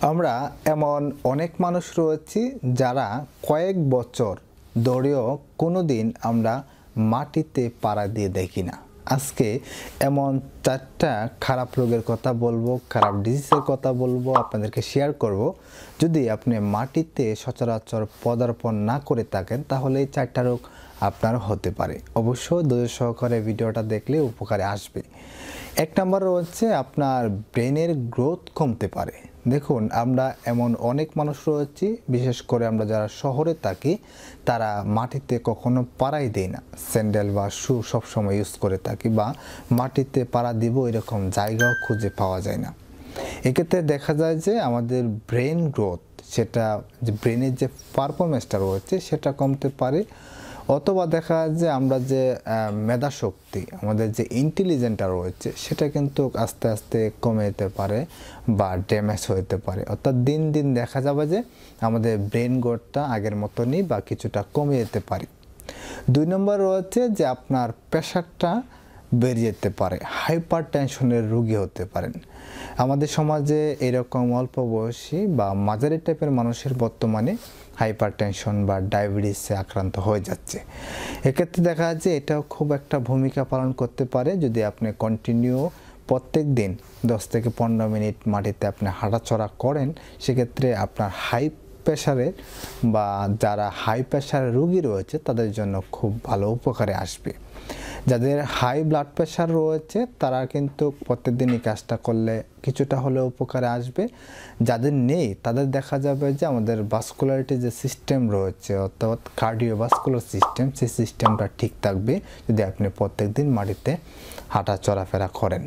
আমরা এমন অনেক মানুষ রয়েছি যারা কয়েক বছর ধরেও কোনোদিন আমরা মাটিতে পাড়া দিয়ে দেখি না। আজকে এমন 4টা খারাপ রোগের কথা বলবো, খারাপ ডিজিজের কথা বলবো, আপনাদেরকে শেয়ার করব। যদি আপনি মাটিতে সচরাচর পদার্পণ না করে থাকেন তাহলে এই 4টা রোগ আপনার হতে পারে। অবশ্যই ধৈর্য সহকারে ভিডিওটা দেখলে উপকারে আসবে। 1 নম্বর হচ্ছে আপনার ব্রেনের গ্রোথ কমতে পারে। দেখুন, আমরা এমন অনেক মানুষ রয়েছি, বিশেষ করে আমরা যারা শহরে থাকি তারা মাটিতে কখনো পাড়াই দেয় না। স্যান্ডেল বা শু সবসময় ইউজ করে থাকি, বা মাটিতে পাড়া দিব এরকম জায়গাও খুঁজে পাওয়া যায় না। এক্ষেত্রে দেখা যায় যে আমাদের ব্রেন গ্রোথ, সেটা যে ব্রেনের যে পারফরমেন্সটা রয়েছে সেটা কমতে পারে, অথবা দেখা যায় যে আমরা যে মেধা শক্তি, আমাদের যে ইন্টেলিজেন্টটা রয়েছে সেটা কিন্তু আস্তে আস্তে কমে যেতে পারে বা ড্যামেজ হতে পারে। অর্থাৎ দিন দিন দেখা যাবে যে আমাদের ব্রেন গ্রোথটা আগের মতনই বা কিছুটা কমে যেতে পারে। 2 নম্বর রয়েছে যে আপনার প্রেশারটা বেড়ে যেতে পারে, হাইপার টেনশনের রোগী হতে পারেন। আমাদের সমাজে এরকম অল্প বয়সী বা মাঝারি টাইপের মানুষের বর্তমানে হাইপার টেনশন বা ডায়াবেটিসে আক্রান্ত হয়ে যাচ্ছে। এক্ষেত্রে দেখা যাচ্ছে এটাও খুব একটা ভূমিকা পালন করতে পারে। যদি আপনি কন্টিনিউ প্রত্যেক দিন 10 থেকে 15 মিনিট মাটিতে আপনি হাঁটাচলা করেন, সেক্ষেত্রে আপনার হাই প্রেশারের বা যারা হাই প্রেশারের রোগী রয়েছে তাদের জন্য খুব ভালো উপকারে আসবে। যাদের হাই ব্লাড প্রেশার রয়েছে তারা কিন্তু প্রত্যেকদিনই কাজটা করলে কিছুটা হলেও উপকারে আসবে। যাদের নেই তাদের দেখা যাবে যে আমাদের ভাস্কুলারিটি যে সিস্টেম রয়েছে, অর্থাৎ কার্ডিওভাস্কুলার সিস্টেম, সেই সিস্টেমটা ঠিক থাকবে যদি আপনি প্রত্যেকদিন মাটিতে হাঁটা চলাফেরা করেন।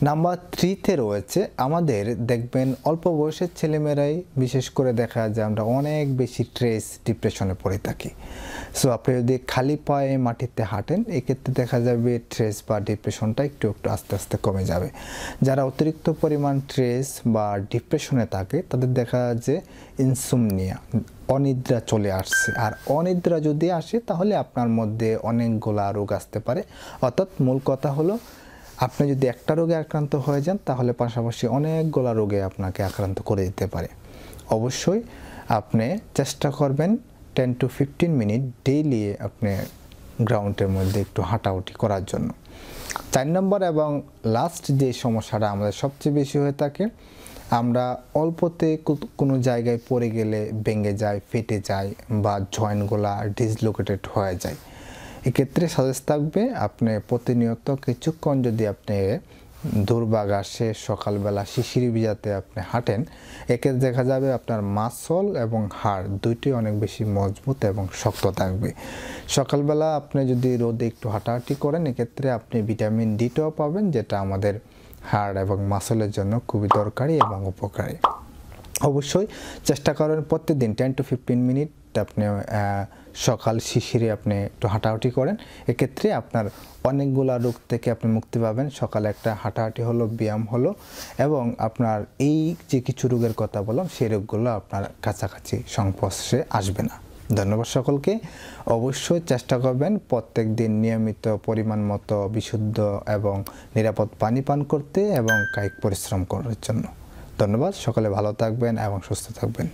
নাম্বার 3-তে রয়েছে আমাদের দেখবেন অল্প বয়সের ছেলেমেয়েরাই বিশেষ করে দেখা যায় আমরা অনেক বেশি স্ট্রেস ডিপ্রেশনে পড়ে থাকি। সো আপনি যদি খালি পায়ে মাটিতে হাঁটেন এক্ষেত্রে দেখা যাবে স্ট্রেস বা ডিপ্রেশনটা একটু একটু আস্তে আস্তে কমে যাবে। যারা অতিরিক্ত পরিমাণ স্ট্রেস বা ডিপ্রেশনে থাকে তাদের দেখা যায় যে ইনসোমনিয়া, অনিদ্রা চলে আসছে। আর অনিদ্রা যদি আসে তাহলে আপনার মধ্যে অনেকগুলা রোগ আসতে পারে। অর্থাৎ মূল কথা হলো, আপনি যদি একটা রোগে আক্রান্ত হয়ে যান তাহলে পাশাপাশি অনেকগুলা রোগে আপনাকে আক্রান্ত করে দিতে পারে। অবশ্যই আপনি চেষ্টা করবেন 10 to 15 মিনিট ডেইলি আপনি গ্রাউন্ডের মধ্যে একটু হাঁটাহুটি করার জন্য। 4 নম্বর এবং লাস্ট যে সমস্যাটা আমাদের সবচেয়ে বেশি হয়ে থাকে, আমরা অল্পতে কোনো জায়গায় পড়ে গেলে ভেঙে যায়, ফেটে যায় বা জয়েন্টগুলা ডিসলোকেটেড হয়ে যায়। এক্ষেত্রে সাজেস্ট থাকবে আপনি প্রতিনিয়ত কিছুক্ষণ যদি আপনি দুর্বাগ আসে সকালবেলা শিশির ভিজাতে আপনি হাঁটেন, এক্ষেত্রে দেখা যাবে আপনার মাসল এবং হাড় দুইটি অনেক বেশি মজবুত এবং শক্ত থাকবে। সকালবেলা আপনি যদি রোদে একটু হাঁটাহাঁটি করেন এক্ষেত্রে আপনি ভিটামিন ডিটাও পাবেন, যেটা আমাদের হাড় এবং মাসলের জন্য খুবই দরকারি এবং উপকারী। অবশ্যই চেষ্টা করেন প্রত্যেকদিন 10 to 15 মিনিট আপনি সকাল শিশিরে আপনি একটু হাঁটাহাঁটি করেন। এক্ষেত্রে আপনার অনেকগুলা রোগ থেকে আপনি মুক্তি পাবেন। সকালে একটা হাঁটাহাঁটি হলো, ব্যায়াম হলো, এবং আপনার এই যে কিছু রোগের কথা বললাম সেই রোগগুলো আপনার কাছাকাছি সংস্পর্শে আসবে না। ধন্যবাদ সকলকে। অবশ্যই চেষ্টা করবেন প্রত্যেক দিন নিয়মিত পরিমাণ মতো বিশুদ্ধ এবং নিরাপদ পানি পান করতে এবং কায়িক পরিশ্রম করার জন্য। ধন্যবাদ। সকলে ভালো থাকবেন এবং সুস্থ থাকবেন।